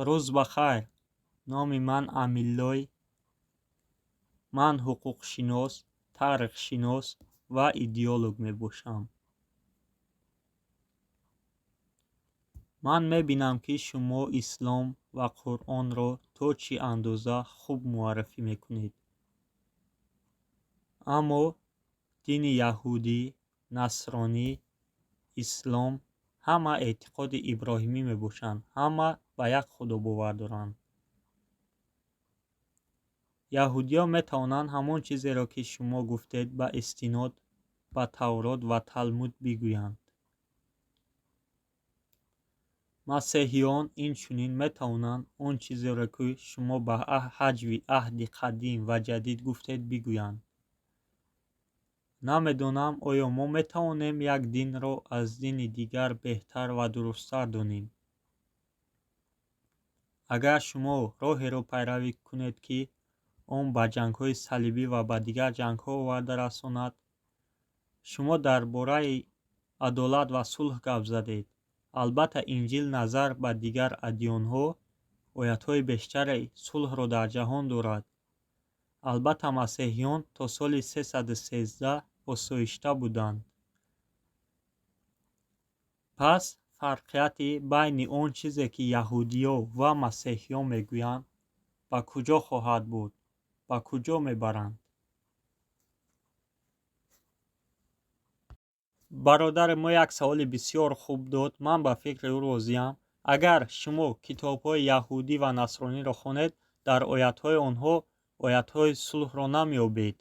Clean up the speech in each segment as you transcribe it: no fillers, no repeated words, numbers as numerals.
рӯз ба хайр. Номи ман Амиллой. ман ҳуқуқшинос, таърихшинос ва идеолог мебошам. ман мебинам, ки шумо ислом ва Қуръонро то чӣ андоза хуб муаррифӣ мекунед. аммо дини яҳудӣ, насронӣ, ислом ҳама эътиқоди иброҳимӣ мебошанд. ҳама ба як худо бовар доранд. яҳудиё метавонанд ҳамон чизеро, ки шумо гуфтед, ба истинод ба Таврот ва Талмуд бигӯянд. масеҳиён инчунин метавонанд он чизеро, ки шумо ба ҳаҷви аҳди қадим ва ҷадид гуфтед, бигӯянд. намедонам оё мо метавонем як динро аз дини дигар беҳтар ва дурусттар донем. агар шумо роҳеро пайравӣ кунед, ки он ба ҷангҳои салибӣ ва ба дигар ҷангҳо оварда расонад, шумо дар бораи адолат ва сулҳ гап задед. албатта инҷил назар ба дигар адёнҳо оятҳои бештари сулҳро дар ҷаҳон дорад. албатта масеҳиён то соли 313 осоишта буданд. пас фарқияти байни он чизе, ки яҳудиё ва масеҳиён мегӯянд, ба куҷо хоҳад буд? ба куҷо мебаранд? бародари мо як саволи бисёр хуб дод. ман ба фикри ӯ розиам. агар шумо китобҳои яҳудӣ ва насрониро хонед, дар оятҳои онҳо оятҳои сулҳро намеёбед.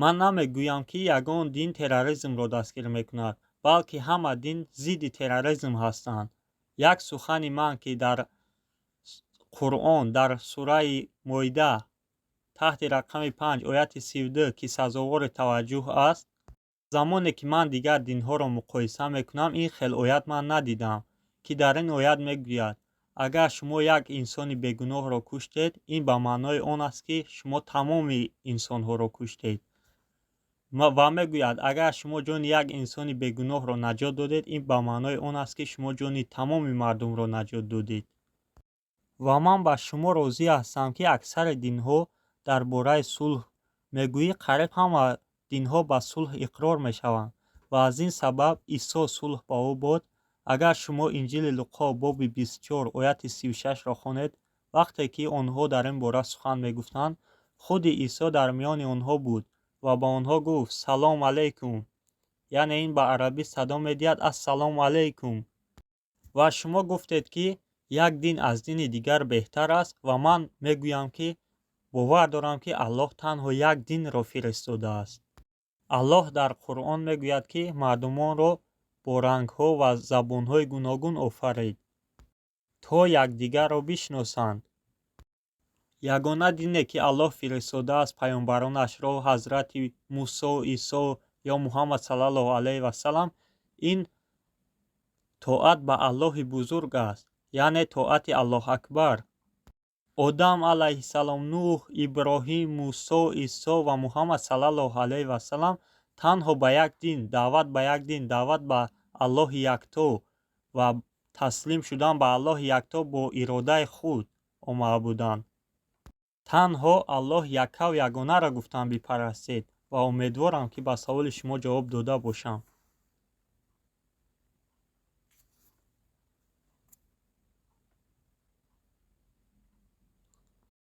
ман намегӯям, ки ягон дин терроризмро дастгир мекунад, балки ҳама дин зидди терроризм ҳастанд. як сухани ман, ки дар Қуръон дар сураи Моида таҳти рақами 5 ояти 32, ки сазовори таваҷҷӯҳ аст, замоне ки ман дигар динҳоро муқоиса мекунам, ин хел оят ман надидам, ки дар ин оят мегӯяд: агар шумо як инсони бегуноҳро куштед, ин ба маънои он аст, ки шумо тамоми инсонҳоро куштед. ва мегӯяд: агар шумо ҷони як инсони бегуноҳро наҷот додед, ин ба маънои он аст, ки шумо ҷони тамоми мардумро наҷот додед. ва ман ба шумо розӣ ҳастам, ки аксари динҳо дар бораи сулҳ мегӯӣ. қариб ҳама динҳо ба сулҳ иқрор мешаванд ва аз ин сабаб Исо сулҳ ба ӯ бод. агар шумо инҷили Луқо боби 24 ояти 36ро хонед, вақте ки онҳо дар ин бора сухан мегуфтанд, худи Исо дар миёни онҳо буд ва ба онҳо гуфт: салом алейкум. яъне ин ба арабӣ садо медиҳад: ассалому алейкум. ва шумо гуфтед, ки як дин аз дини дигар беҳтар аст, ва ман мегӯям, ки бовар дорам, ки Аллоҳ танҳо як динро фиристодааст. аллоҳ дар Қуръон мегӯяд, ки мардумонро бо рангҳо ва забонҳои гуногун офарид, то якдигарро бишносанд. ягона дине, ки Аллоҳ фиристодааст паёмбаронашро, ҳазрати Мусо, Исо ё Муҳаммад саллаллоҳу алайҳи ва саллам, ин тоат ба Аллоҳи бузург аст, яъне тоати Аллоҳ акбар. одам алайҳиссалом, Нуҳ, Иброҳим, Мусо, Исо ва Муҳаммад саллаллоҳу алайҳи ва саллам танҳо ба як дин, даъват ба як дин, даъват ба Аллоҳи якто ва таслим шудан ба Аллоҳи якто бо иродаи худ омада буданд. танҳо Аллоҳ якав ягонаро гуфтанд бипарастед. ва умедворам, ки ба саволи шумо ҷавоб дода бошам.